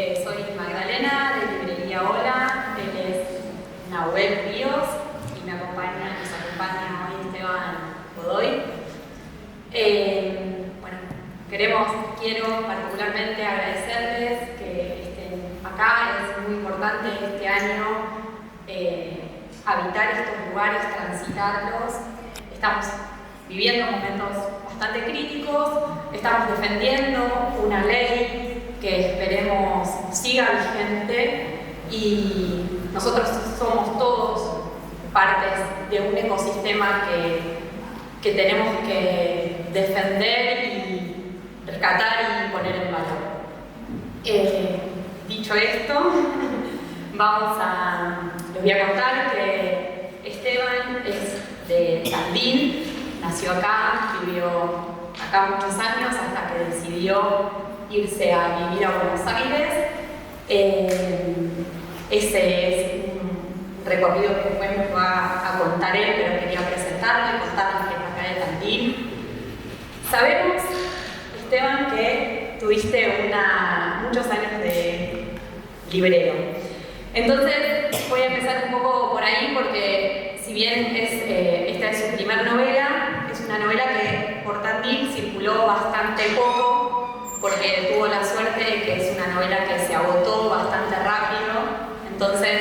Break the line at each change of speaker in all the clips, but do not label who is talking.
Soy Magdalena de Librería Hola, él es Nahuel Ríos y nos acompaña hoy Esteban Godoy. Quiero particularmente agradecerles que estén acá. Es muy importante este año habitar estos lugares, transitarlos. Estamos viviendo momentos bastante críticos, estamos defendiendo una ley que esperemos siga vigente y nosotros somos todos partes de un ecosistema que tenemos que defender y rescatar y poner en valor. Dicho esto, les voy a contar que Esteban es de Tandil, nació acá, vivió acá muchos años hasta que decidió irse a vivir a Buenos Aires. Ese es un recorrido que después nos va a contar él, pero quería presentarle, contarles que es acá de Tandil. Sabemos, Esteban, que tuviste muchos años de librero. Entonces voy a empezar un poco por ahí porque si bien esta es su primera novela, es una novela que por Tandil circuló bastante poco porque tuvo la suerte de que es una novela que se agotó bastante rápido. Entonces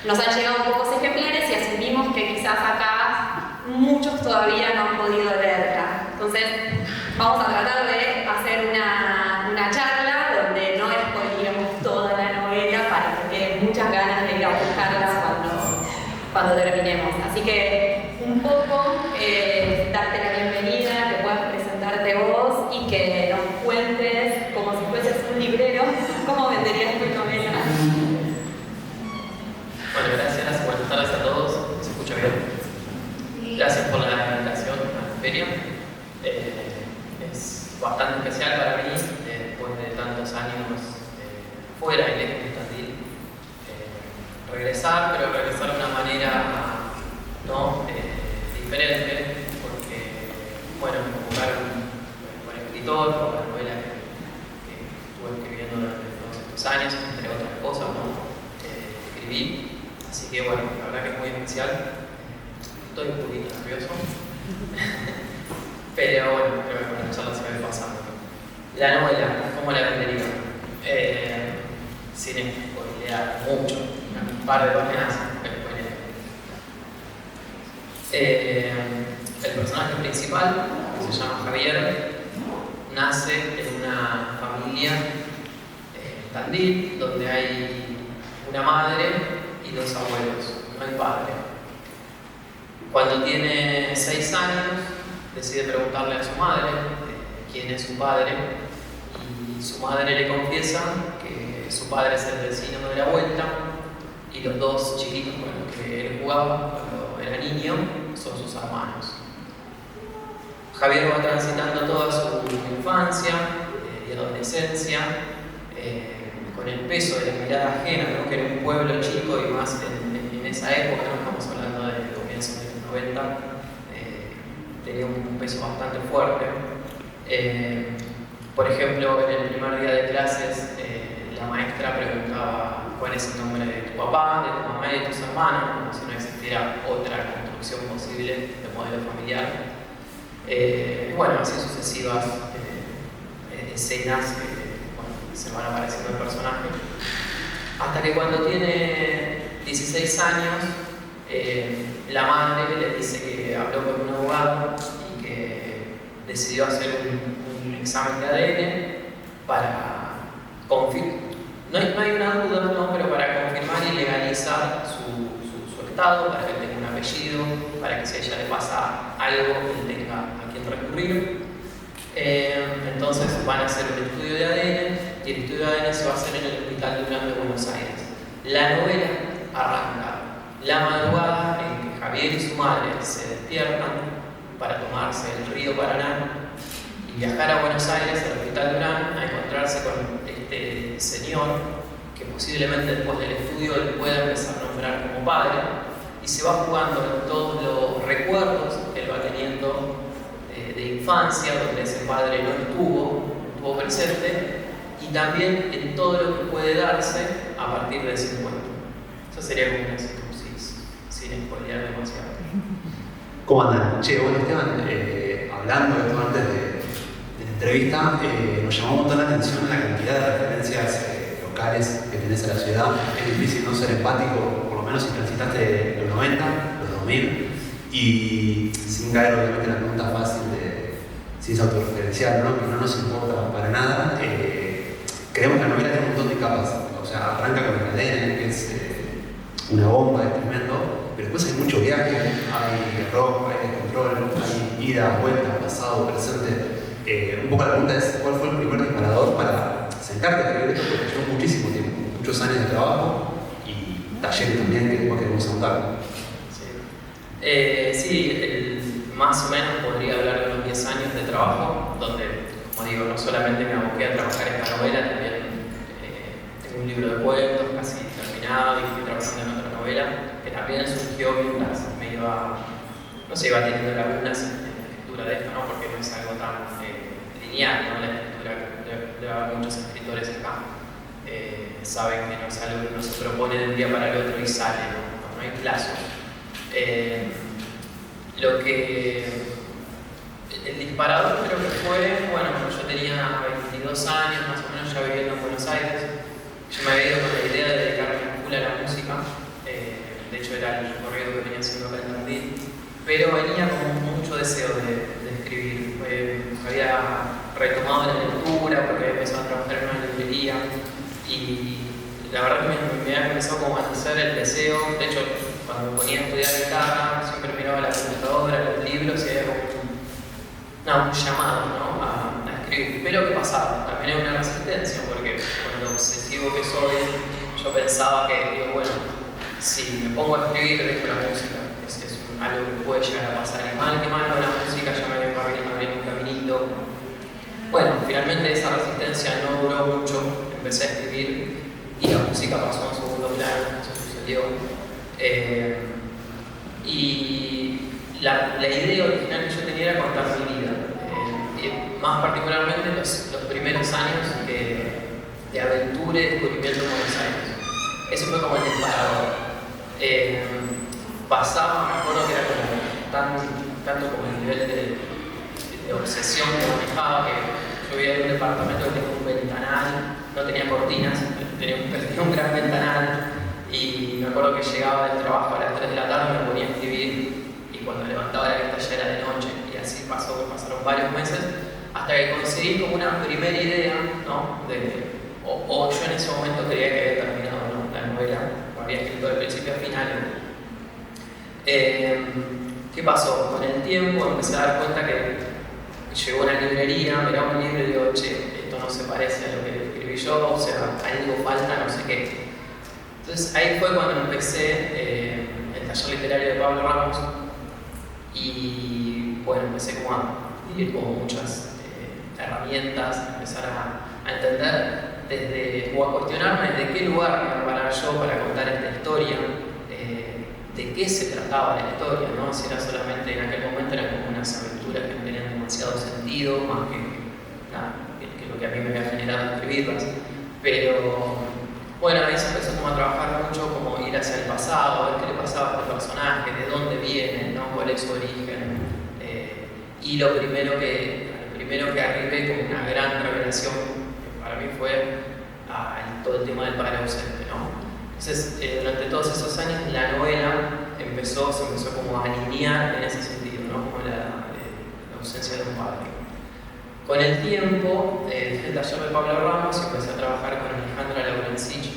nos han llegado pocos ejemplares y asumimos que quizás acá muchos todavía no han podido leerla. Entonces vamos a tratar de hacer una charla donde no spoilemos toda la novela para que queden muchas ganas de ir a buscarla cuando terminemos. Así que un poco darte la bienvenida, que puedas presentarte vos y que nos cuentes, como si fueses un librero, cómo venderías tu novela.
Bueno, gracias. Buenas tardes a todos. ¿Se escucha bien? Gracias por la invitación a la feria. Es bastante especial para mí, después de tantos años fuera y lejos de Tandil, regresar, pero regresar de una manera diferente, porque, bueno, me convocaron por escritor, por la novela que estuve escribiendo durante todos estos años, entre otras cosas, escribí. Así que, bueno, la verdad que es muy especial. Estoy un poquito nervioso. Pero bueno, creo que con la charla se va a ir pasando. La novela, ¿cómo la vendería? Sin spoilear mucho, un par de páginas, el personaje principal, que se llama Javier, nace en una familia en Tandil, donde hay una madre y dos abuelos, no hay padre. Cuando tiene 6 años, decide preguntarle a su madre quién es su padre, y su madre le confiesa que su padre es el vecino de la vuelta y los dos chiquitos con los que él jugaba cuando era niño son sus hermanos. Javier va transitando toda su infancia y adolescencia con el peso de la mirada ajena, ¿no? Que era un pueblo chico y más en esa época, ¿no? Estamos hablando de comienzos de los 90, tenía un peso bastante fuerte. Por ejemplo, en el primer día de clases, la maestra preguntaba cuál es el nombre de tu papá, de tu mamá y de tus hermanos, como si no existiera otra construcción posible de modelo familiar. Bueno, así sucesivas escenas que se van apareciendo el personaje. Hasta que cuando tiene 16 años, la madre le dice que habló con un abogado y que decidió hacer un examen de ADN para confirmar, no hay una duda, ¿no? Pero para confirmar y legalizar su estado, para que él tenga un apellido, para que si a ella le pasa algo, él tenga a quien recurrir. Entonces van a hacer el estudio de ADN y el estudio de ADN se va a hacer en el Hospital Durán de Buenos Aires. La novela arranca la madrugada en que Javier y su madre se despiertan para tomarse el río Paraná y viajar a Buenos Aires, al Hospital Durán, a encontrarse con este señor que posiblemente después del estudio él pueda empezar a nombrar como padre, y se va jugando en todos los recuerdos que él va teniendo de infancia, donde ese padre no estuvo presente, y también en todo lo que puede darse a partir de ese encuentro. Eso sería como una sinopsis, sin spoilear demasiado.
¿Cómo andan? Che, bueno, Esteban, hablando de esto antes de la entrevista, nos llamó un montón la atención la cantidad de referencias locales que tenés a la ciudad. Es difícil no ser empático, por lo menos si transitaste los 90, los 2000, y sin caer obviamente en la pregunta fácil de si es autorreferencial, ¿no? Que no nos importa para nada. Creemos que la novela tiene un montón de capas, o sea, arranca con el ADN, que es una bomba, es tremendo, pero después hay mucho viaje, hay rock, hay descontrol, hay ida, vuelta, pasado, presente. Un poco la pregunta es, ¿cuál fue el primer disparador para sentarte a escribir esto? Porque llevó muchísimo tiempo, muchos años de trabajo y talleres también que después queremos ahondar.
Sí, más o menos podría hablar de unos 10 años de trabajo, donde, como digo, no solamente me aboqué a trabajar esta novela, también tengo un libro de cuentos casi terminado y estoy trabajando en otra novela, que también surgió mientras me iba teniendo lagunas en la escritura de esto, ¿no? Porque no es algo tan lineal, ¿no? La escritura, debe haber muchos escritores acá, saben que no es algo que uno se propone de un día para el otro y sale, no hay plazos. El disparador creo que fue, bueno, yo tenía 22 años, más o menos ya viviendo en Buenos Aires. Yo me había ido con la idea de dedicarme full a la música, de hecho era el recorrido que venía haciendo acá en Tandil, pero venía con mucho deseo de escribir. Había retomado la lectura porque había empezado a trabajar en una librería y la verdad que me había empezado como a nacer el deseo. De hecho, cuando me ponía a estudiar guitarra, siempre miraba la computadora, los libros y era como un llamado, ¿no? a escribir. Pero ¿qué pasaba? También era una resistencia, porque con lo obsesivo que soy, yo pensaba que, bueno, si me pongo a escribir, dejo la música. Es algo que puede llegar a pasar. Y mal que mal no, la música ya me había abierto un caminito. Bueno, finalmente esa resistencia no duró mucho. Empecé a escribir y la música pasó en segundo plano, eso sucedió. Y la idea original que yo tenía era contar mi vida, más particularmente los primeros años de aventura y descubrimiento en Buenos Aires. Eso fue como el disparador. Pasaba, me acuerdo que era como tanto como el nivel de obsesión que manejaba, que yo vivía en un departamento que tenía un ventanal, no tenía cortinas, tenía un gran ventanal. Y me acuerdo que llegaba del trabajo a las 3 de la tarde, me ponía a escribir y cuando levantaba la vista ya era de noche y así pasaron varios meses hasta que conseguí como una primera idea, ¿no? O yo en ese momento creía que había terminado, ¿no? La novela, lo había escrito de principio a final. ¿Qué pasó? Con el tiempo empecé a dar cuenta que llegó a una librería, miraba un libro y digo, che, esto no se parece a lo que escribí yo, o sea, algo falta, no sé qué. Entonces ahí fue cuando empecé el taller literario de Pablo Ramos y bueno, empecé como a vivir como muchas herramientas, a empezar a entender o a cuestionarme desde qué lugar me iba a parar yo para contar esta historia, de qué se trataba la historia, ¿no? Si era solamente en aquel momento eran como unas aventuras que no tenían demasiado sentido, más que lo que a mí me había generado escribirlas, pero bueno, ahí se empezó como a trabajar mucho, como ir hacia el pasado, a ver qué le pasaba a este personaje, de dónde viene, ¿no? Cuál es su origen. Y lo primero que arribé como una gran revelación, que para mí fue todo el tema del padre ausente, ¿no? Entonces, durante todos esos años, la novela se empezó como a alinear en ese sentido, ¿no? Como la ausencia de un padre. Con el tiempo, dejé el taller de Pablo Ramos y empecé a trabajar con Alejandra Laurencich,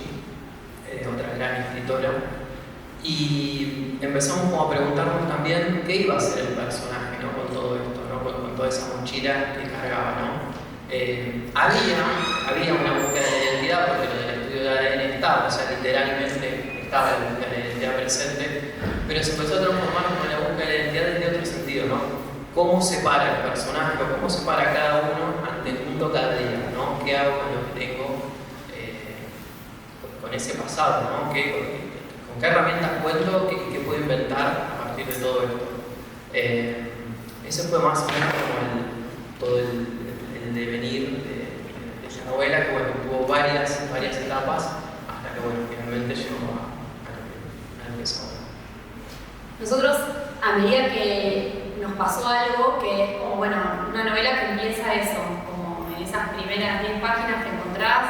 otra gran escritora, y empezamos como a preguntarnos también qué iba a ser el personaje, ¿no? Con todo esto, ¿no? Con toda esa mochila que cargaba, ¿no? Había una búsqueda de identidad, porque lo del estudio de ADN estaba, o sea, literalmente estaba la búsqueda de identidad presente, pero se empezó a transformar como la búsqueda de identidad desde otro sentido, ¿no? ¿Cómo separa el personaje o cómo separa cada uno ante el mundo cada día, ¿no? ¿Qué hago con lo que tengo, con ese pasado, ¿no? ¿Con qué herramientas cuento? ¿Qué puedo inventar a partir de todo esto? Ese fue más o menos como todo el devenir de la novela, que bueno,
a medida que nos pasó algo que es como, bueno, una novela que empieza eso, como en esas primeras 10 páginas te encontrás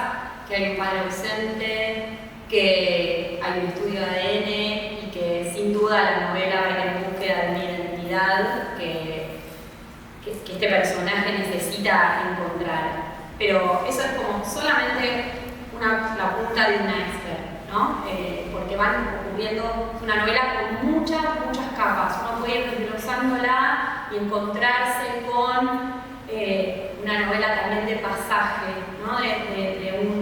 que hay un padre ausente, que hay un estudio de ADN y que sin duda la novela va a ir en búsqueda de una identidad que este personaje necesita encontrar. Pero eso es como solamente la punta de un iceberg, ¿no? Porque van ocurriendo una novela con muchas capas. Uno puede ir desglosándola y encontrarse con una novela también de pasaje, ¿no? De un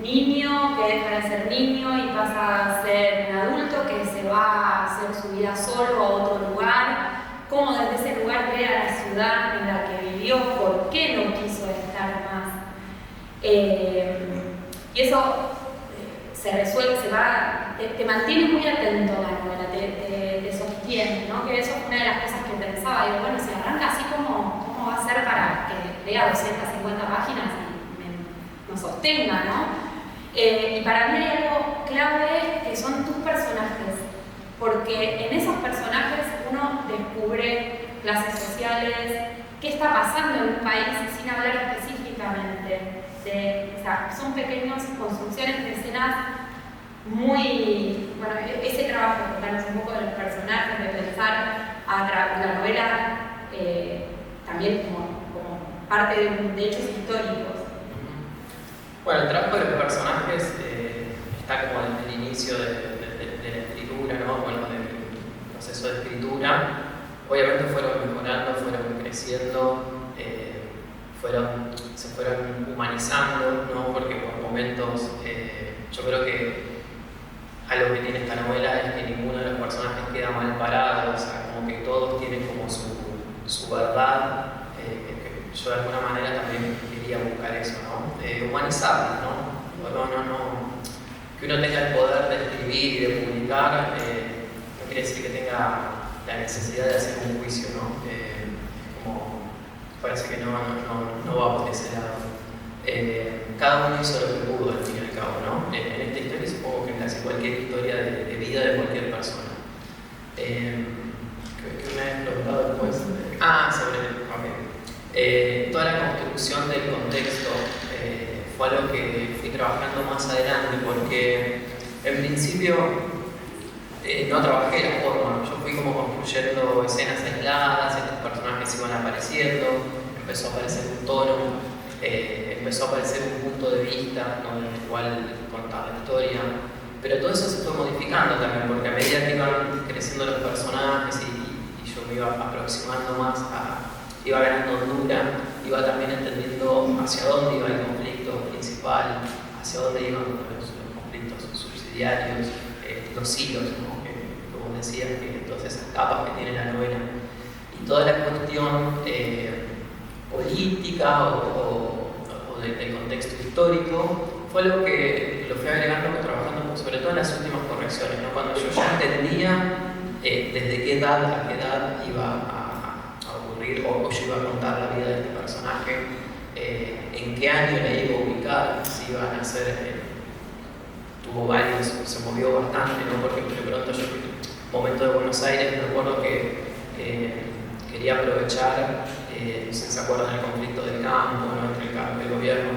niño que deja de ser niño y pasa a ser un adulto que se va a hacer su vida solo a otro lugar. Cómo desde ese lugar ve a la ciudad en la que vivió, por qué no quiso estar más. Y eso se resuelve, te mantiene muy atento a la novela, te sostiene, ¿no? Que eso es una de las cosas que pensaba. Digo, bueno, si arranca así, ¿cómo va a ser para que lea 250 páginas y nos sostenga, ¿no? Y para mí hay algo clave que son tus personajes, porque en esos personajes uno descubre clases sociales, qué está pasando en un país sin hablar específicamente. O sea, son pequeñas construcciones de escenas muy... Bueno, ese trabajo, contarnos un poco de los personajes, de pensar la novela también como parte de hechos históricos.
Bueno, el trabajo de los personajes está como desde el inicio de la escritura, ¿no? Bueno, del proceso de escritura. Obviamente fueron mejorando, fueron creciendo, se fueron humanizando, ¿no? Porque por momentos yo creo que algo que tiene esta novela es que ninguno de los personajes queda mal parado, o sea, como que todos tienen como su verdad. Yo de alguna manera también quería buscar eso, ¿no? Humanizarlos, ¿no? Que uno tenga el poder de escribir y de publicar, no quiere decir que tenga la necesidad de hacer un juicio, ¿no? Como parece que no va por ese lado. Cada uno hizo lo que pudo, al fin y al cabo, ¿no? En esta historia, supongo que en casi cualquier historia de vida de cualquier persona. ¿Qué me habías preguntado después? Toda la construcción del contexto fue algo que fui trabajando más adelante, porque en principio no trabajé la forma. Yo fui como construyendo escenas aisladas, estos personajes iban apareciendo, empezó a aparecer un tono, empezó a aparecer un punto de vista, ¿no? En el cual contar la historia. Pero todo eso se fue modificando también, porque a medida que iban creciendo los personajes y yo me iba aproximando más iba ganando hondura, iba también entendiendo hacia dónde iba el conflicto principal, hacia dónde iban los conflictos subsidiarios, los hilos, ¿no? Como decías, que todas esas capas que tiene la novela. Y toda la cuestión política o del contexto histórico fue algo que lo fui agregando trabajando sobre todo en las últimas correcciones, ¿no? Cuando yo ya entendía desde qué edad a qué edad iba a ocurrir o yo iba a contar la vida de este personaje, en qué año la iba a ubicar, si iba a nacer, tuvo varios, se movió bastante, ¿no? Porque de pronto yo, en un momento de Buenos Aires, me acuerdo que quería aprovechar, no sé si se acuerdan del conflicto del campo, ¿no? Entre el campo y el gobierno,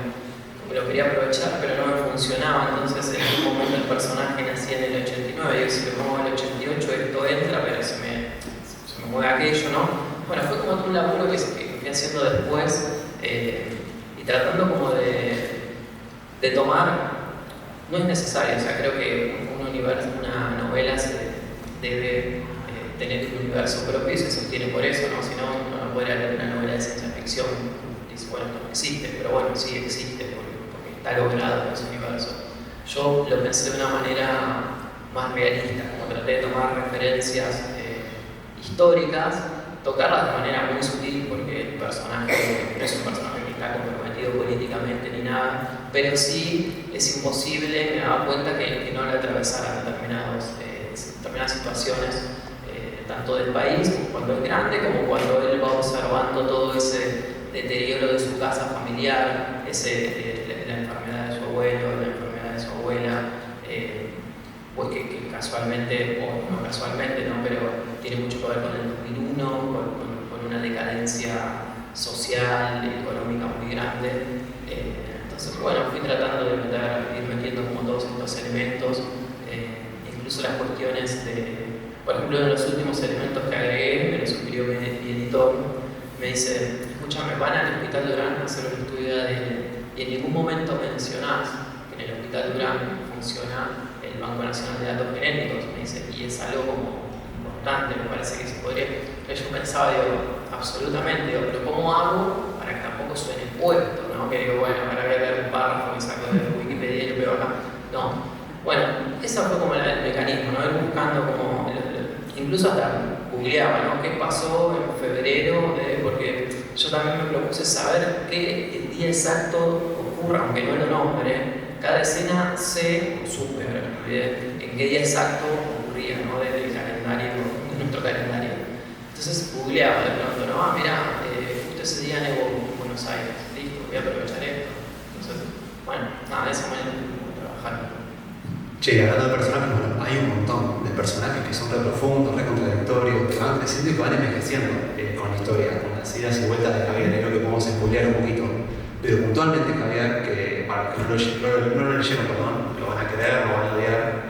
lo quería aprovechar, pero no me funcionaba. Entonces en algún momento el personaje nacía en el 89, y si lo pongo en el 88 esto entra, pero se me mueve aquello, ¿no? Bueno, fue como un laburo que fui haciendo después, y tratando como de tomar, no es necesario, o sea, creo que una novela se debe tener un universo propio y se sostiene por eso, ¿no? Si no, no podría leer una novela de ciencia ficción, dice, bueno, esto no existe, pero bueno, sí existe, porque está logrado en ese universo. Yo lo pensé de una manera más realista, como traté de tomar referencias históricas, tocarlas de manera muy sutil, porque el personaje no es un personaje que está comprometido políticamente ni nada, pero sí es imposible, me daba cuenta que no le atravesaran determinadas situaciones, tanto del país, como cuando es grande, como cuando él va observando todo ese deterioro de su casa familiar, la enfermedad de su abuelo, la enfermedad de su abuela, pues que casualmente, o no casualmente, ¿no? Pero tiene mucho que ver con el 2001, con una decadencia social, económica muy grande. Entonces, bueno, fui tratando de ir metiendo como todos estos elementos, incluso las cuestiones de, por ejemplo, uno de los últimos elementos que agregué, me lo sugirió mi editor, me dice, escúchame, van al Hospital Durán a hacer un estudio de ADN y en ningún momento mencionás que en el Hospital Durán funciona el Banco Nacional de Datos Genéticos, me dice, y es algo como importante, me parece que se podría. Pero yo pensaba, digo, absolutamente, digo, pero ¿cómo hago para que tampoco suene puesto? ¿No? Que digo, bueno, ahora voy a leer un párrafo que saco de Wikipedia y lo veo acá. No. Bueno, ese fue como el mecanismo, ¿no? Ir buscando como, incluso hasta googleaba, ¿no? ¿Qué pasó en febrero? Porque yo también me propuse saber qué día exacto ocurra, aunque no lo nombre. Cada escena sé, o supe, en qué día exacto ocurría, ¿no? Del calendario, de nuestro calendario. Entonces googleaba de pronto, ¿no? Mira, justo ese día nevó en Buenos Aires, listo, voy a aprovechar esto. Entonces, bueno, nada, de esa manera tengo que trabajar.
Che, hablando de personajes, bueno, hay un montón de personajes que son re profundos, re contradictorios, que van creciendo y que van envejeciendo con la historia, con las idas y vueltas de Javier, creo que podemos spoilear un poquito. Pero puntualmente Javier, que para los que no lo leyeron, perdón, lo van a querer, lo van a odiar,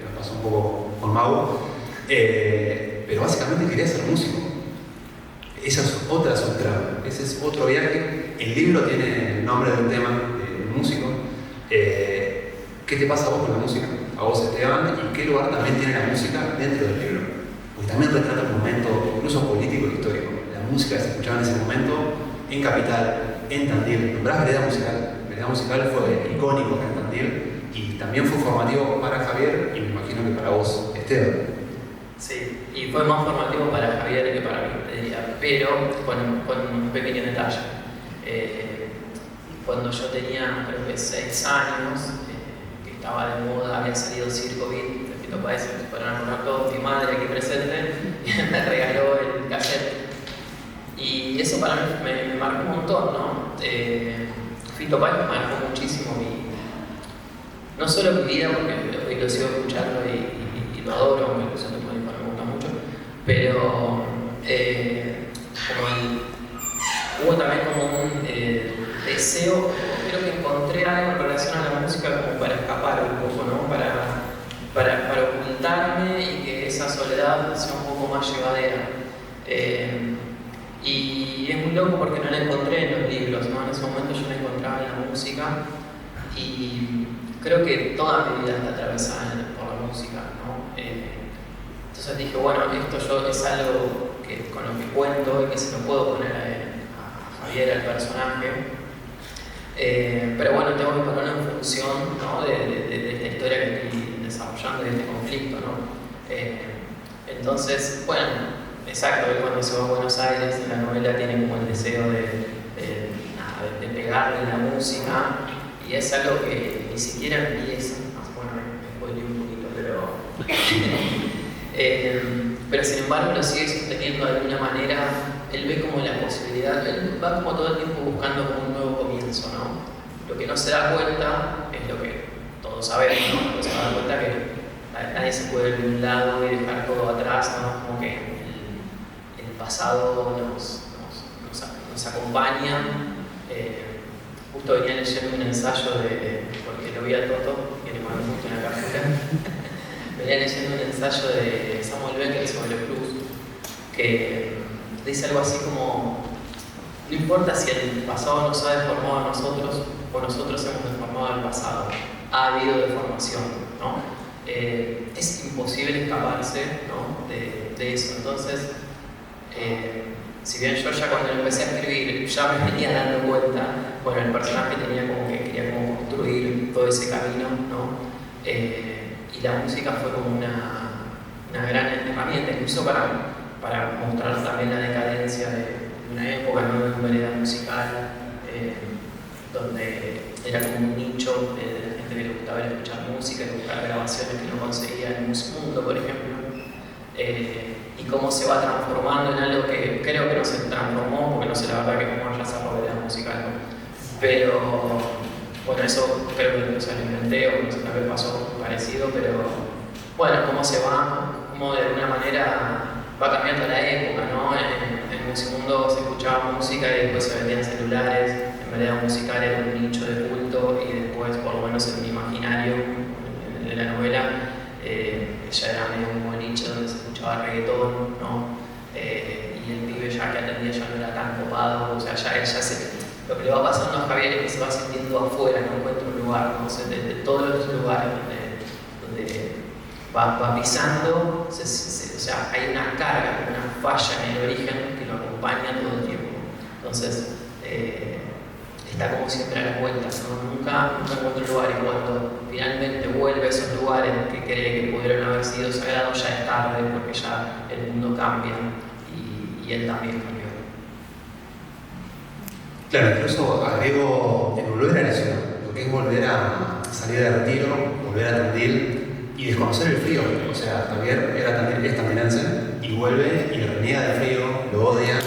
nos pasó un poco con Mau, pero básicamente quería ser músico. Esa es otra subtrama, ese es otro viaje. El libro tiene el nombre de un tema de un músico. ¿Qué te pasa a vos con la música? A vos, Esteban, y qué lugar también tiene la música dentro del libro. Porque también retrata un momento incluso político e histórico. La música que se escuchaba en ese momento en Capital, en Tandil. Nombrás Vereda Musical. Vereda Musical fue icónico en Tandil y también fue formativo para Javier y me imagino que para vos, Esteban.
Sí, y fue más formativo para Javier que para mí, te diría, pero con un pequeño detalle. Cuando yo tenía, creo que 6 años, estaba de moda, había salido Circo Beat de Fito Páez, para nombrar todos, mi madre aquí presente, me regaló el cassette. Y eso para mí me marcó un montón, ¿no? Fito Páez me marcó muchísimo no solo mi vida, porque hoy lo sigo escuchando y lo adoro, aunque incluso me gusta mucho, pero hubo también como un deseo, creo que encontré algo en relación a la música como para escapar un poco, ¿no? Para ocultarme y que esa soledad sea un poco más llevadera. Y es muy loco porque no la encontré en los libros, ¿no? En ese momento yo la encontraba en la música y creo que toda mi vida está atravesada por la música, ¿no? Entonces dije, bueno, esto es algo con lo que cuento y que se lo puedo poner a Javier, al personaje. Pero bueno, tengo que ponerlo en función, ¿no? de esta historia que estoy desarrollando, de este conflicto, ¿no? Entonces, bueno, exacto, él cuando se va a Buenos Aires, en la novela tiene como el deseo de pegarle la música, y es algo que ni siquiera empieza. Bueno, me spoilé un poquito, pero sin embargo lo sigue sosteniendo de alguna manera. Él ve como la posibilidad, él va como todo el tiempo buscando como un nuevo comienzo, ¿no? Lo que no se da cuenta es lo que todos sabemos, ¿no? Pero se da cuenta que nadie se puede ir de un lado y dejar todo atrás, ¿no? Como que el pasado nos acompaña. Justo venía leyendo un ensayo porque lo vi a Toto, que le mandó justo una cápsula. Venía leyendo un ensayo de Samuel Beckett sobre el blues, que dice algo así como: no importa si el pasado nos ha deformado a nosotros o nosotros hemos deformado al pasado, ha habido deformación, ¿no? Es imposible escaparse, ¿no? de eso. Entonces, si bien yo ya cuando empecé a escribir ya me venía dando cuenta, bueno, el personaje quería como construir todo ese camino, ¿no? Y la música fue como una gran herramienta, incluso para mostrar también la decadencia de una época, ¿no? De una Vereda Musical, donde era como un nicho de la gente que le gustaba escuchar música y buscar grabaciones que no conseguía en Musmundo, por ejemplo. Y cómo se va transformando en algo que creo que no se transformó, porque no sé la verdad que cómo ya se Vereda Musical, ¿no? Pero bueno, eso creo que no se lo inventé o no sé, tal vez pasó parecido, pero bueno, cómo de alguna manera va cambiando la época, ¿no? En Musimundo se escuchaba música y después se vendían celulares, en realidad musical era un nicho de culto y después, por lo menos en mi imaginario de la novela, ya era medio un nicho donde se escuchaba reggaetón, ¿no? Y el pibe ya que atendía ya no era tan copado, o sea, lo que le va pasando a Javier es que se va sintiendo afuera, no encuentra un lugar, ¿no? O sea, de todos los lugares donde va pisando, o sea, hay una carga, una falla en el origen que lo acompaña todo el tiempo. Entonces, está como siempre a las vueltas, ¿no? Nunca encuentra un lugar, y cuando finalmente vuelve a esos lugares que cree que pudieron haber sido sagrados, ya es tarde porque ya el mundo cambia y él también cambió.
Claro, incluso agrego el volver a la ciudad, porque es volver a salir de retiro, volver a Tandil y desconocer el frío. O sea, Javier es tandilense y vuelve y reniega del frío, lo odia,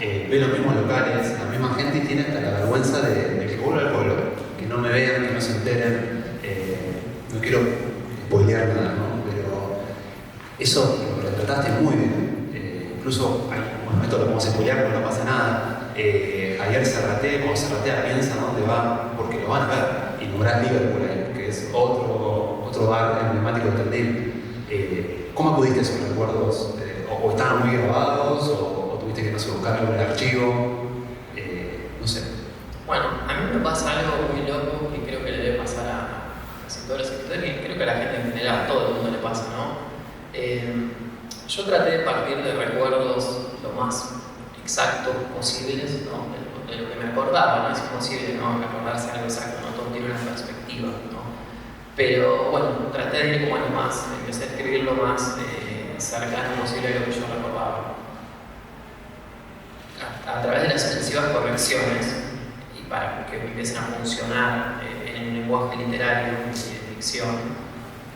ve los mismos locales, la misma gente y tiene hasta la vergüenza de que vuelva al pueblo, que no me vean, que no se enteren. No quiero spoilear nada, ¿no? Pero eso lo retrataste muy bien. Incluso, bueno, esto lo podemos spoilear, pero no pasa nada. Javier cuando Serratea piensa dónde va, porque lo van a ver, y nombrás Liverpool ahí, que es otro bar emblemático de Tandil. ¿Cómo acudiste a esos recuerdos? ¿O estaban muy grabados? ¿O tuviste que, no sé, buscarlo en el archivo? No sé.
Bueno, a mí me pasa algo muy loco que creo que le debe pasar a casi todos los escritores y creo que a la gente en general, a todo el mundo le pasa, ¿no? Yo traté de partir de recuerdos lo más exactos posibles, ¿no? De lo que me acordaba, no es imposible, ¿no? Acordarse algo exacto, no todo tiene una perspectiva, ¿no? Pero bueno, traté de ir como a lo más, empecé a escribir lo más cercano posible a lo que yo recordaba. A través de las sucesivas correcciones y para que empiecen a funcionar en un lenguaje literario y de ficción,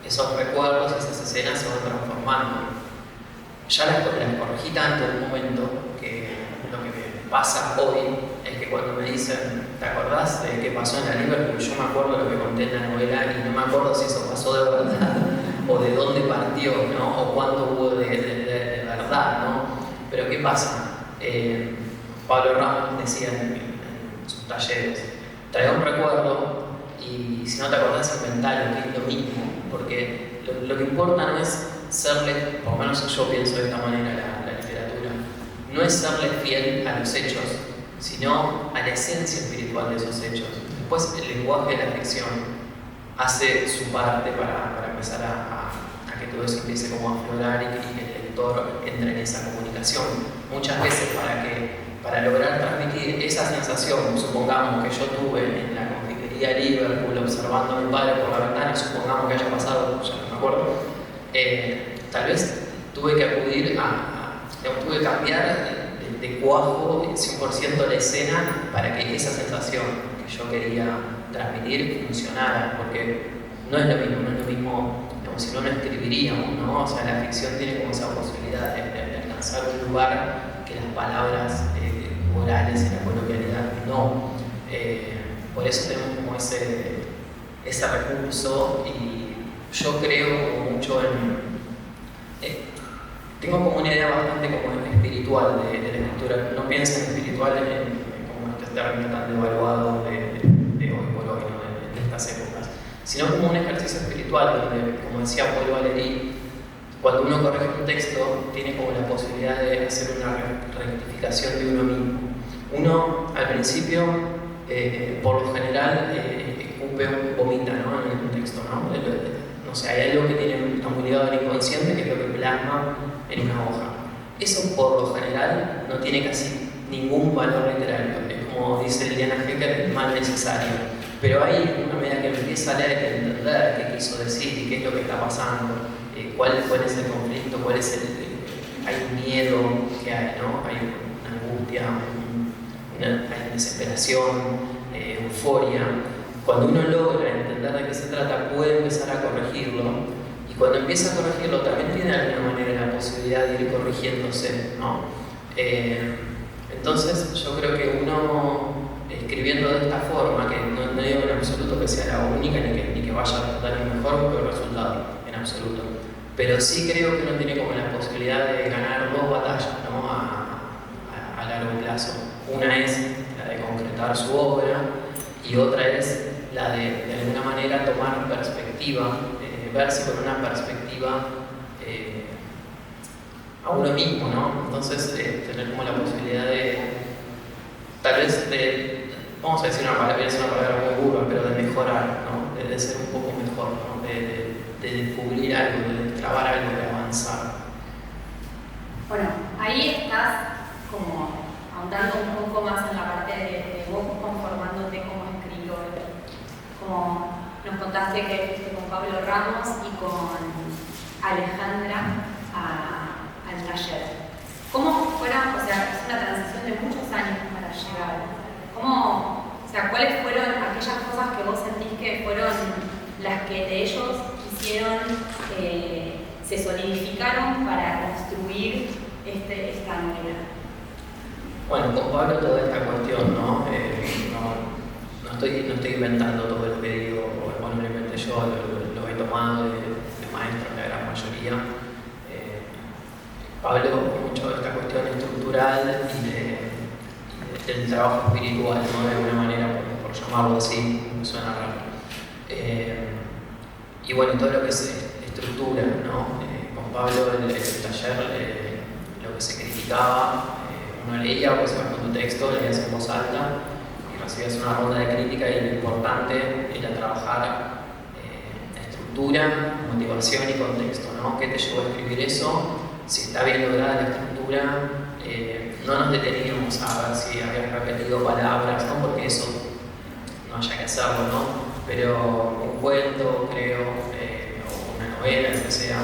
esos recuerdos, esas escenas se van transformando. Ya las corregí tanto en un momento que lo que me pasa hoy es que cuando me dicen, ¿te acordás de qué pasó en la Liverpool? Yo me acuerdo de lo que conté en la novela y no me acuerdo si eso pasó de verdad o de dónde partió, ¿no? O cuánto hubo de verdad, ¿no? Pero ¿qué pasa? Pablo Ramos decía en sus talleres, trae un recuerdo y si no te acordás inventalo, que es lo mismo, porque lo que importa no es serle, por lo menos yo pienso de esta manera la literatura, no es serle fiel a los hechos, sino a la esencia espiritual de esos hechos. Después el lenguaje de la ficción hace su parte para empezar a que todo eso empiece como a aflorar y que el lector entre en esa comunicación. Muchas veces para lograr transmitir esa sensación, supongamos que yo tuve en la confitería Liverpool observando a mi padre por la ventana, supongamos que haya pasado, ya no me acuerdo, tal vez tuve que acudir tuve que cambiar de cuajo 100% la escena para que esa sensación que yo quería transmitir funcionara, porque no es lo mismo como si no lo escribiríamos, ¿no? O sea, la ficción tiene como esa posibilidad de alcanzar un lugar que las palabras orales en la coloquialidad no. Por eso tenemos como ese recurso y yo creo mucho en... tengo como una idea bastante como espiritual de la escritura. No piensen espiritual como este término tan devaluado de hoy por hoy, ¿no? de estas épocas, sino como un ejercicio espiritual donde, como decía Paul Valéry, cuando uno corrige un texto tiene como la posibilidad de hacer una rectificación de uno mismo. Uno al principio, por lo general, vomita, ¿no? En un texto, ¿no? No sé, hay algo que está muy ligado al inconsciente, que es lo que plasma en una hoja. Eso, por lo general, no tiene casi ningún valor literario. Es como dice Liliana Hecker, el mal necesario. Pero ahí, a medida que empieza a leer y entender qué quiso decir y qué es lo que está pasando, cuál es el conflicto, hay un miedo que hay, ¿no? Hay una angustia, hay desesperación, euforia. Cuando uno logra entender de qué se trata, puede empezar a corregirlo. Y cuando empieza a corregirlo, también tiene de alguna manera la posibilidad de ir corrigiéndose, ¿no? Entonces, yo creo que uno, escribiendo de esta forma, que no digo en absoluto que sea la única, ni que vaya a dar el mejor o peor resultado, en absoluto. pero sí creo que uno tiene como la posibilidad de ganar dos batallas, ¿no? a largo plazo. Una es la de concretar su obra y otra es la de alguna manera tomar perspectiva, verse con una perspectiva a uno mismo, ¿no? Entonces tener como la posibilidad de, tal vez vamos a decir una palabra, es una palabra muy burda, pero de mejorar, ¿no? De ser un poco mejor, ¿no? De descubrir algo, de trabar algo, de avanzar.
Bueno, ahí estás como ahondando un poco más en la parte de vos conformándote como escritor. Como nos contaste que fuiste con Pablo Ramos y con Alejandra al taller. ¿Cómo fueron, o sea, es una transición de muchos años para llegar? ¿Cómo, o sea, cuáles fueron aquellas cosas que vos sentís que fueron las que de ellos hicieron, se solidificaron para construir esta novela?
Bueno, con Pablo toda esta cuestión, ¿no? No estoy inventando todo lo que digo, o no lo inventé yo, lo he tomado de maestros, la gran mayoría. Pablo, mucho de esta cuestión estructural y del trabajo espiritual, ¿no? De alguna manera, por llamarlo así, me suena raro. Y bueno, todo lo que es estructura, ¿no? Con Pablo el taller, lo que se criticaba, uno leía, pues ibas con tu texto, leías en voz alta y recibías una ronda de crítica, y lo importante era trabajar estructura, motivación y contexto, ¿no? ¿Qué te llevó a escribir eso? Si está bien lograda la estructura, no nos deteníamos a ver si habías repetido palabras, ¿no? Porque eso no haya que hacerlo, ¿no? Pero un cuento, creo, o una novela, lo que sea,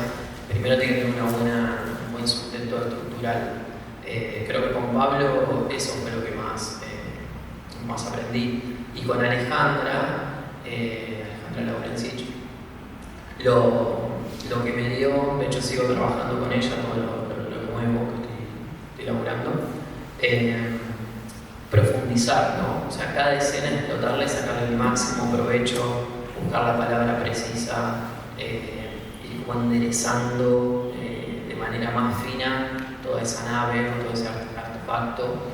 primero tiene que tener un buen sustento estructural. Creo que con Pablo eso fue lo que más aprendí. Y con Alejandra Laurencich, lo que me dio, de hecho sigo trabajando con ella, todo lo nuevo que estoy elaborando, profundizar, ¿no? O sea, cada escena explotarla y sacarle el máximo provecho, buscar la palabra precisa, ir como enderezando de manera más fina toda esa nave, todo ese artefacto.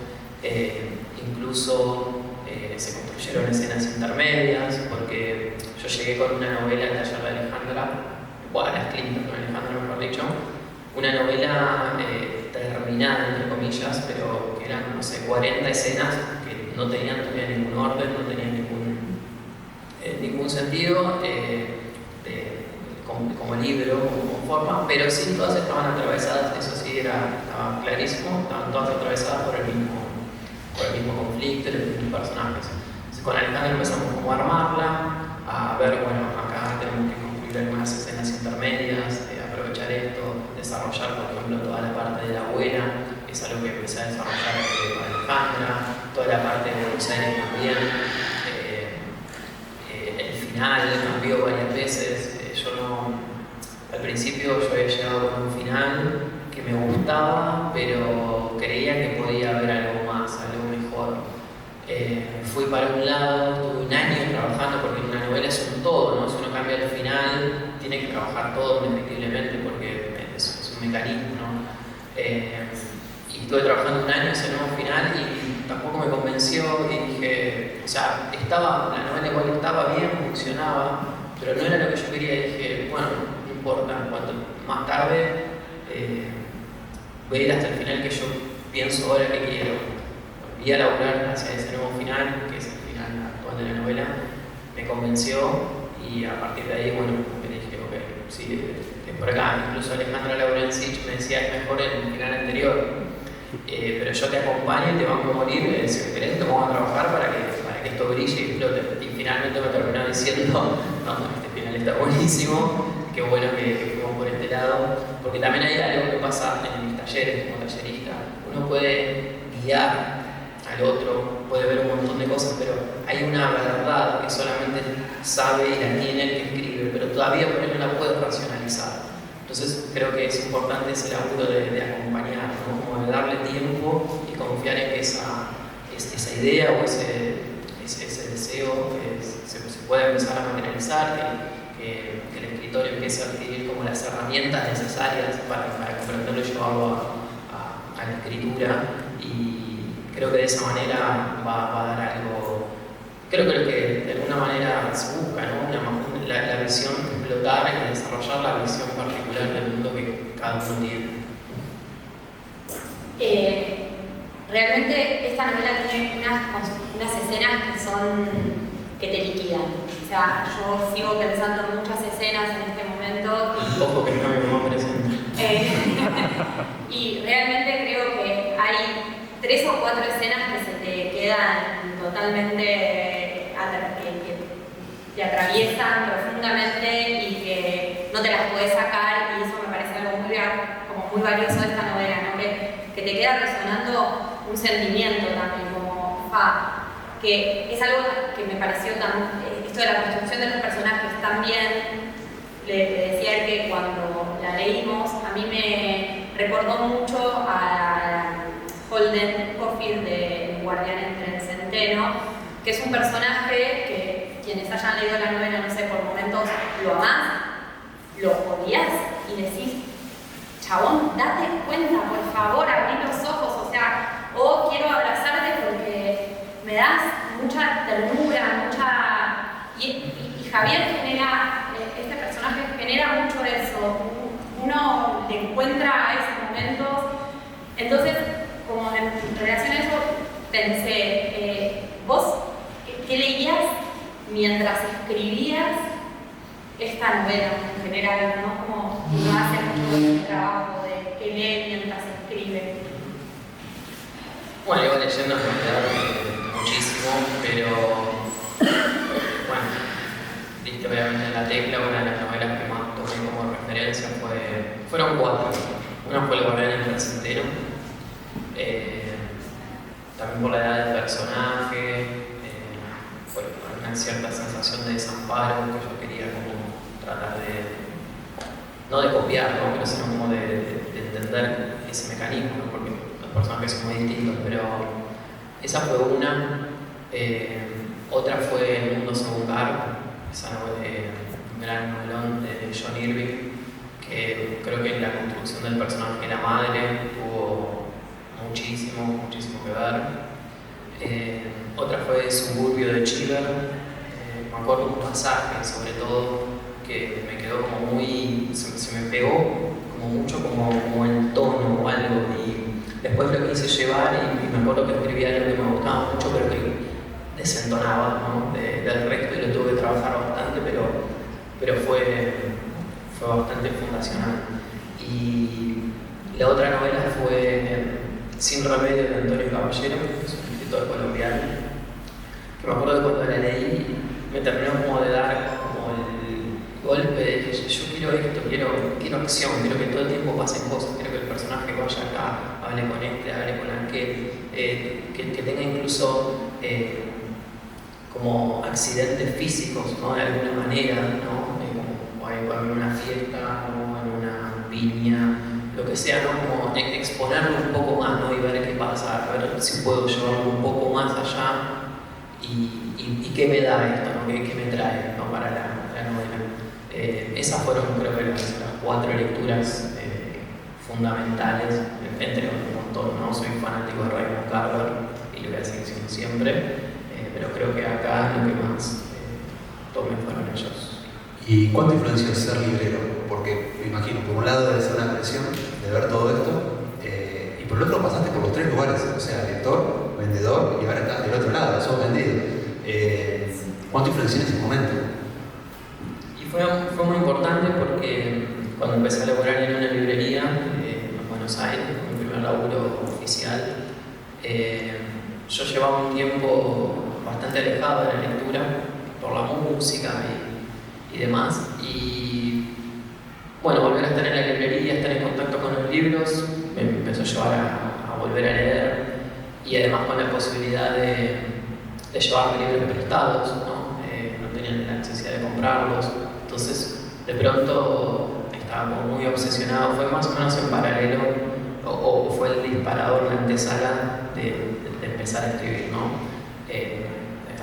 Incluso se construyeron escenas intermedias, porque yo llegué con una novela al taller de Alejandra, bueno, la escrita con Alejandra, mejor dicho, una novela terminada, entre comillas, pero que eran, no sé, 40 escenas que no tenían todavía ningún orden, no tenían ningún sentido como libro, como forma, pero sí todas estaban atravesadas, eso sí estaba clarísimo, estaban todas atravesadas por el mismo conflicto, los mismos personajes. Entonces, con Alejandra empezamos como a armarla, a ver, bueno, acá tenemos que construir algunas escenas intermedias, aprovechar esto, desarrollar, por ejemplo, toda la parte de la abuela, es algo que empecé a desarrollar con Alejandra, toda la parte de Buenos Aires también. El final cambió varias veces. Al principio yo había llegado con un final que me gustaba, pero creía que podía haber algo más, algo mejor. Fui para un lado, estuve un año trabajando, porque en una novela es un todo, ¿no? Si uno cambia el final, tiene que trabajar todo indefectiblemente, porque es un mecanismo, ¿no? Y estuve trabajando un año ese nuevo final y tampoco me convenció, y dije, o sea, la novela igual estaba bien, funcionaba, pero no era lo que yo quería, y dije, bueno, no importa, cuanto más tarde voy a ir hasta el final que yo pienso ahora que quiero. Volví a laburar hacia ese nuevo final, que es el final actual de la novela, me convenció, y a partir de ahí, bueno, me dije, ok, sí, es por acá. Incluso Alejandra Laurencich me decía, es mejor el final anterior, pero yo te acompaño y te banco a morir, si querés te vamos a trabajar para que esto brille y explote. Y finalmente me terminó diciendo, no, este final está buenísimo, qué bueno que fuimos por este lado, porque también hay algo que pasa en mis talleres como tallerista. Uno puede guiar al otro, puede ver un montón de cosas, pero hay una verdad que solamente sabe y la tiene el que escribe, pero todavía por él no la puede racionalizar. Entonces creo que es importante ese laburo de acompañar, ¿no? Como de darle tiempo y confiar en que esa idea o ese deseo se pueda empezar a materializar, que que el escritor empiece a adquirir como las herramientas necesarias para comprenderlo y llevarlo a la escritura, y creo que de esa manera va a dar algo, creo que de alguna manera se busca, ¿no? La visión, explotar y desarrollar la visión particular del mundo que cada uno tiene.
Realmente esta novela tiene unas escenas que te liquidan. O sea, yo sigo pensando en muchas escenas en este momento.
Ojo que no me mamá presente.
Y realmente creo que hay 3 o 4 escenas que se te quedan totalmente, que te atraviesan profundamente y que no te las puedes sacar, y eso me parece algo muy valioso de esta novela, ¿no? Que te queda resonando un sentimiento también, que es algo que me pareció esto de la construcción de los personajes también. Le decía que cuando la leímos, a mí me recordó mucho a Holden Caulfield de Guardián entre el Centeno, que es un personaje que quienes hayan leído la novela, no sé, por momentos lo amás, lo odias y decís, chabón, date cuenta, por favor, abrí los ojos, o sea, quiero abrazarte porque me das mucha ternura, y Javier este personaje genera mucho eso, uno le encuentra esos momentos. Entonces, como en relación a eso, pensé, vos, ¿qué leías mientras escribías esta novela en general, ¿no? Como uno hace mucho el trabajo de qué lee mientras escribe.
Bueno, iba leyendo en realidad muchísimo, pero bueno, viste obviamente en la tecla, una de las novelas que más tomé como referencia fueron 4. Una fue El Guardián entre el Centeno, también por la edad del personaje, por una cierta sensación de desamparo que yo quería como tratar no de copiar, ¿no? Pero sino como de entender ese mecanismo, ¿no? Porque los personajes son muy distintos, pero esa fue una. Otra fue El Mundo Según Garp, esa novela, un gran novelón de John Irving, que creo que la construcción del personaje de la madre tuvo muchísimo que ver. Otra fue Suburbio de Cheever. Me acuerdo un pasaje, sobre todo, que me quedó como muy, se me pegó como mucho como el tono o algo, y después lo quise llevar y me acuerdo que escribía algo que me gustaba mucho pero que desentonaba, ¿no? del resto, y lo tuve que trabajar bastante, pero fue bastante fundacional. Y la otra novela fue Sin Remedio de Antonio Caballero, que es un escritor colombiano, que me acuerdo que cuando la leí me terminó como de dar como el golpe de que yo quiero esto, quiero acción, quiero que todo el tiempo pasen cosas, quiero que el personaje vaya acá, hable con este, hable con aquel, que tenga incluso como accidentes físicos, ¿no? De alguna manera, ¿no? Como en una fiesta, ¿no? En una piña, lo que sea, ¿no? Como exponerlo un poco más, ¿no? Y ver qué pasa, a ver si puedo llevarlo un poco más allá y qué me da esto, ¿no? ¿Qué me trae, ¿no? Para la novela. Esas fueron, creo que las 4 lecturas fundamentales, entre un montón, ¿no? Soy fanático de Raymond Carver y lo voy a seguir siendo siempre. Pero creo que acá lo que más tomé fueron ellos.
¿Y cuánto influenció ser librero? Porque me imagino, por un lado debe ser una presión de ver todo esto, y por el otro pasaste por los 3 lugares, o sea, lector, vendedor y ahora estás del otro lado, sos vendido. ¿Cuánto influenció en ese momento?
Y fue muy importante porque cuando empecé a laburar en una librería en Buenos Aires, mi primer laburo oficial, yo llevaba un tiempo bastante alejado de la lectura por la música y demás, y bueno, volver a estar en la librería, estar en contacto con los libros, me empezó a llevar a volver a leer, y además con la posibilidad de llevar libros prestados, ¿no? No tenían la necesidad de comprarlos, entonces de pronto estaba como muy obsesionado, fue más o menos en paralelo, o fue el disparador, la antesala de empezar a escribir, ¿no?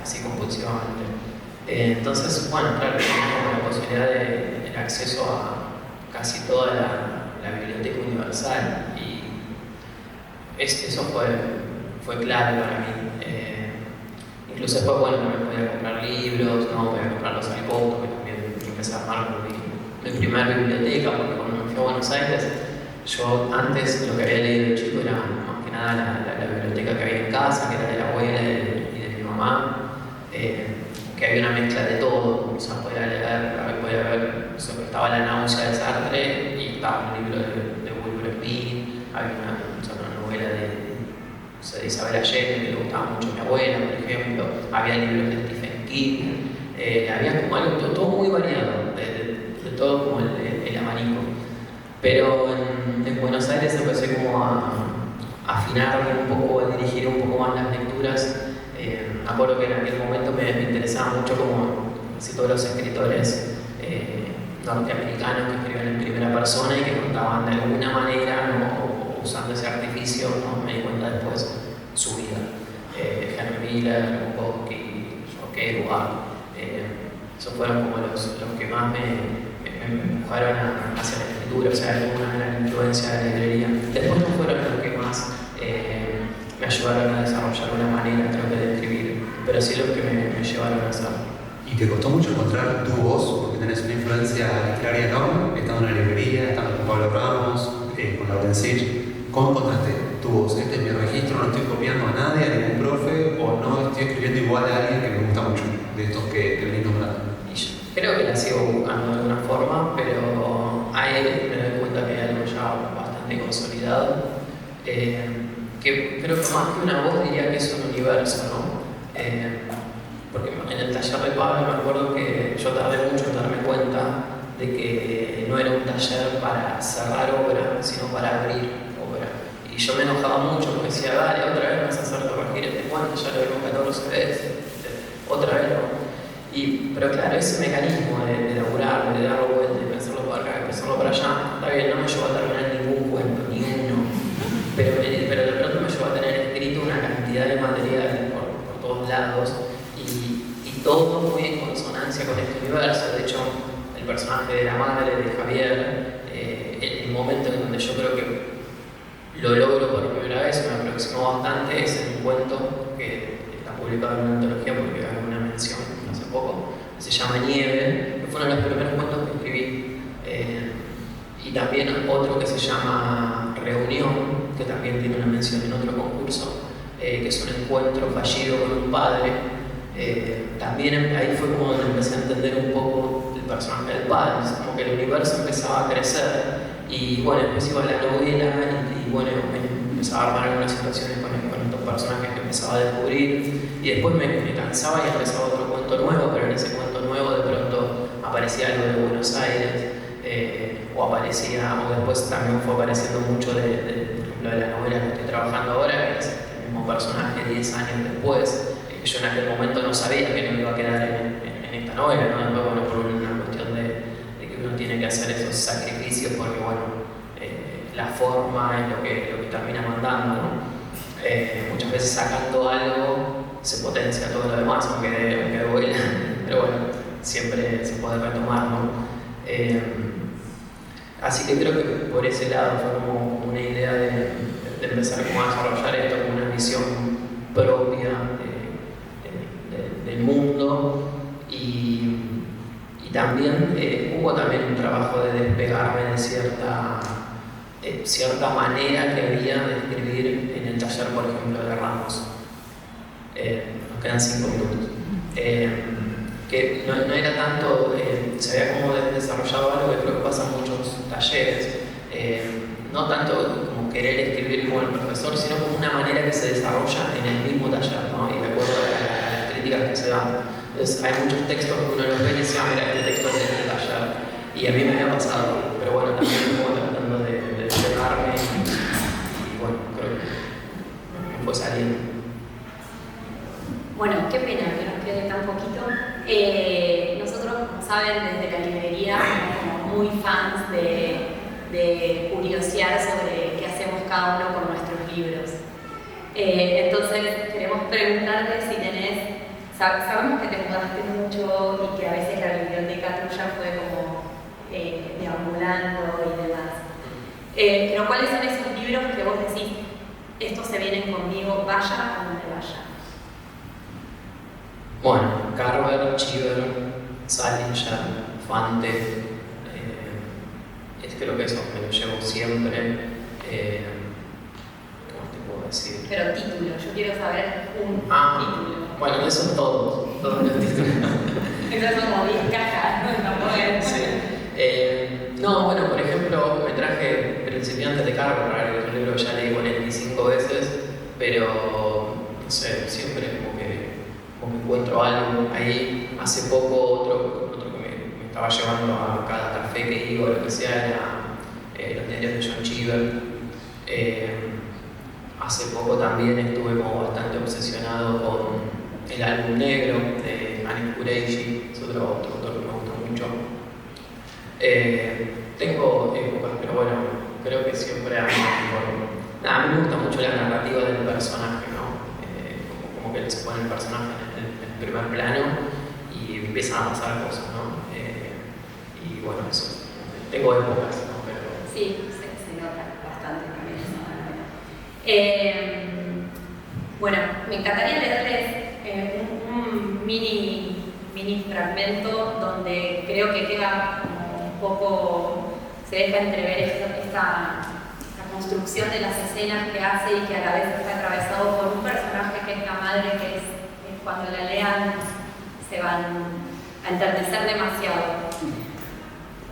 Así compulsivamente. Entonces, bueno, claro, tenemos la posibilidad de el acceso a casi toda la biblioteca universal y eso fue clave para mí. Incluso después, bueno, también podía comprar libros, ¿no? Podía comprarlos al costo, que también empecé a armar mi primera biblioteca, porque cuando me fui a Buenos Aires, yo antes lo que había leído de chico era más que nada la biblioteca que había en casa, que era de la abuela y de mi mamá, que había una mezcla de todo, o sea, podía ver, estaba La náusea de Sartre y estaba un libro de Wilbur Smith, había una novela de Isabel Allende, que le gustaba mucho a mi abuela, por ejemplo, había libros de Stephen King, había como algo todo muy variado, de todo como el abanico. Pero en Buenos Aires empecé como a afinarme un poco, a dirigir un poco más las lecturas. Me acuerdo que en aquel momento me interesaba mucho como casi todos los escritores norteamericanos que escribían en primera persona y que contaban de alguna manera, ¿no? Usando ese artificio, ¿no? Me di cuenta después su vida. Henry Miller, Bukowski, Kerouac, esos fueron como los que más me empujaron hacia la escritura, o sea, alguna gran influencia de la librería. Después no fueron los que más me ayudaron a desarrollar una manera, creo que de escribir, pero sí los que me llevaron a hacerlo.
¿Y te costó mucho encontrar tu voz? Porque tenés una influencia literaria enorme, estando en la librería, estando con Pablo Ramos, con Lauren Sich. ¿Cómo encontraste tu voz? Este es mi registro, no estoy copiando a nadie, a ningún profe, o no estoy escribiendo igual a alguien que me gusta mucho, de estos que venís nombrando.
Creo que la sigo buscando de alguna forma, pero ahí me doy cuenta que hay algo ya bastante consolidado. Que creo que más que una voz diría que es un universo, ¿no? Porque en el taller de Pablo me acuerdo que yo tardé mucho en darme cuenta de que no era un taller para cerrar obra, sino para abrir obra. Y yo me enojaba mucho porque decía, dale, otra vez me vas a hacer corregir este cuento, ya lo vimos 14 veces, otra vez no. Pero claro, ese mecanismo de laburar, de darlo vuelta, de pensarlo para acá, de pensarlo para allá, está bien, no me llevó a terminar ningún cuento, ni uno. Pero de pronto me llevó a tener escrito una cantidad de material por todos lados y todo muy en consonancia con este universo. De hecho, el personaje de la madre de Javier, el momento en donde yo creo que lo logro por primera vez, me aproximó bastante, es en un cuento que está publicado en una antología porque hay una mención hace poco, que se llama Nieve, que fue uno de los primeros cuentos que escribí. Y también otro que se llama Reunión, que también tiene una mención en otro concurso, que es un encuentro fallido con un padre. También ahí fue como donde empecé a entender un poco el personaje del padre, como que el universo empezaba a crecer y bueno, después iba a la novela y bueno, empezaba a armar algunas situaciones con estos personajes que empezaba a descubrir y después me cansaba y empezaba otro cuento nuevo, pero en ese cuento nuevo de pronto aparecía algo de Buenos Aires o después también fue apareciendo mucho por ejemplo, de la novela que estoy trabajando ahora, que es el mismo personaje 10 años después. Yo en aquel momento no sabía que no me iba a quedar en esta novela, ¿no? Después, bueno, por una cuestión de que uno tiene que hacer esos sacrificios porque, bueno, la forma es lo que termina mandando, ¿no? Muchas veces sacando algo se potencia todo lo demás, aunque duela, pero bueno, siempre se puede retomar, ¿no? Así que creo que por ese lado fue como una idea de empezar como a desarrollar esto como una visión propia del mundo y también hubo también un trabajo de despegarme de cierta manera que había de escribir en el taller, por ejemplo, de Ramos. Nos quedan 5 minutos. Que no era tanto, se había como desarrollado algo que creo que pasa en muchos talleres, no tanto como querer escribir como el profesor, sino como una manera que se desarrolla en el mismo taller, ¿no? Y de acuerdo a las críticas que se dan. Entonces hay muchos textos que uno los ve y dice, mira, este texto es de este taller. Y a mí me había pasado, pero bueno, también como tratando de despegarme y bueno, creo que me fue saliendo.
Bueno, qué pena que nos quede tan poquito. Nosotros, como saben, desde la librería somos como muy fans de curiosear sobre qué hacemos cada uno con nuestros libros. Entonces, queremos preguntarte si Sabemos que te mudaste mucho y que a veces la biblioteca tuya fue como deambulando y demás. Pero ¿cuáles son esos libros que vos decís, estos se vienen conmigo, vaya o no te vaya?
Bueno, Carver, Cheever, Salinger, Fante, creo que eso me lo llevo siempre. ¿Cómo te puedo decir?
Pero título, yo quiero saber un título.
Bueno, esos todos los títulos.
Esos son como 10 cajas, ¿no?
Sí. No, bueno, por ejemplo, me traje Principiantes de Carver, que es un libro que ya leí 45 veces, pero no sé, siempre como que encuentro algo ahí. Hace poco otro que me estaba llevando a cada café que iba o lo que sea era los diarios de John Cheever. Hace poco también estuve como bastante obsesionado con el álbum negro de Annie Kureishi, es otro autor que me gusta mucho. Tengo épocas, pero bueno, creo que siempre a mí me gusta mucho la narrativa del personaje, ¿no? Como que se pone el personaje en el primer plano y empiezan a pasar cosas, ¿no? Y bueno, eso. Tengo épocas, ¿no? Pero...
Sí, se nota bastante también eso. Bueno, me encantaría leerles un mini fragmento donde creo que queda como un poco, se deja entrever esta construcción de las escenas que hace y que a la vez está atravesado por un personaje que es la madre, que es cuando la lean se van a enternecer demasiado.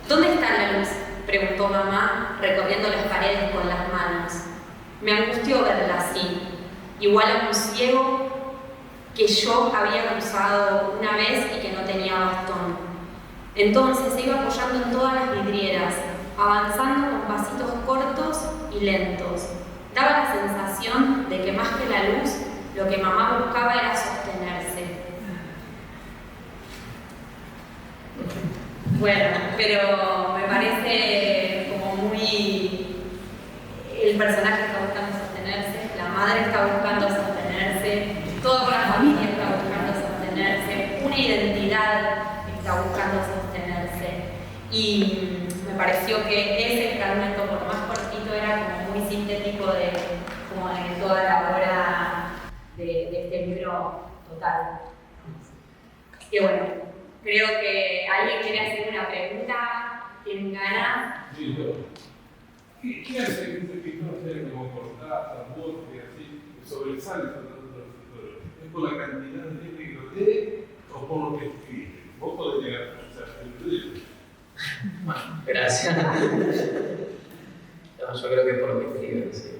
¿Dónde está la luz?, preguntó mamá, recorriendo las paredes con las manos. Me angustió verla así, igual a un ciego que yo había cruzado una vez y que no tenía bastón. Entonces se iba apoyando en todas las vidrieras, avanzando con pasitos cortos y lentos. Daba la sensación de que más que la luz, lo que mamá buscaba era sostenerse. Bueno, pero me parece como muy... El personaje está buscando sostenerse, la madre está buscando sostenerse, toda la familia está buscando sostenerse, una identidad está buscando sostenerse. Y me pareció que ese fragmento, por lo más cortito, era como muy sintético de toda la obra de este libro total. Y bueno, creo que alguien quiere hacer una pregunta, ¿tienen ganas?
Sí, yo. ¿Qué hace que no sea como Cortázar, Borges, así, sobresale sobre los escritores? ¿Es por la cantidad de gente que lo lee o por lo que escribe? Vos podés llegar a pensar el.
Bueno, gracias. No, yo creo que por lo que escriben, sí.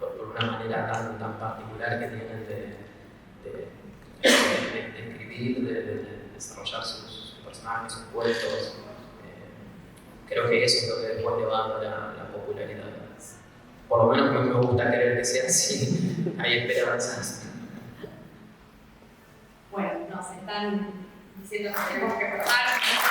Por una manera tan particular que tienen de escribir, de desarrollar sus personajes, sus cuentos. Creo que eso es lo que después le va dando la popularidad. Por lo menos me gusta creer que sea así. Hay esperanzas.
Bueno, nos están diciendo que tenemos que pasar.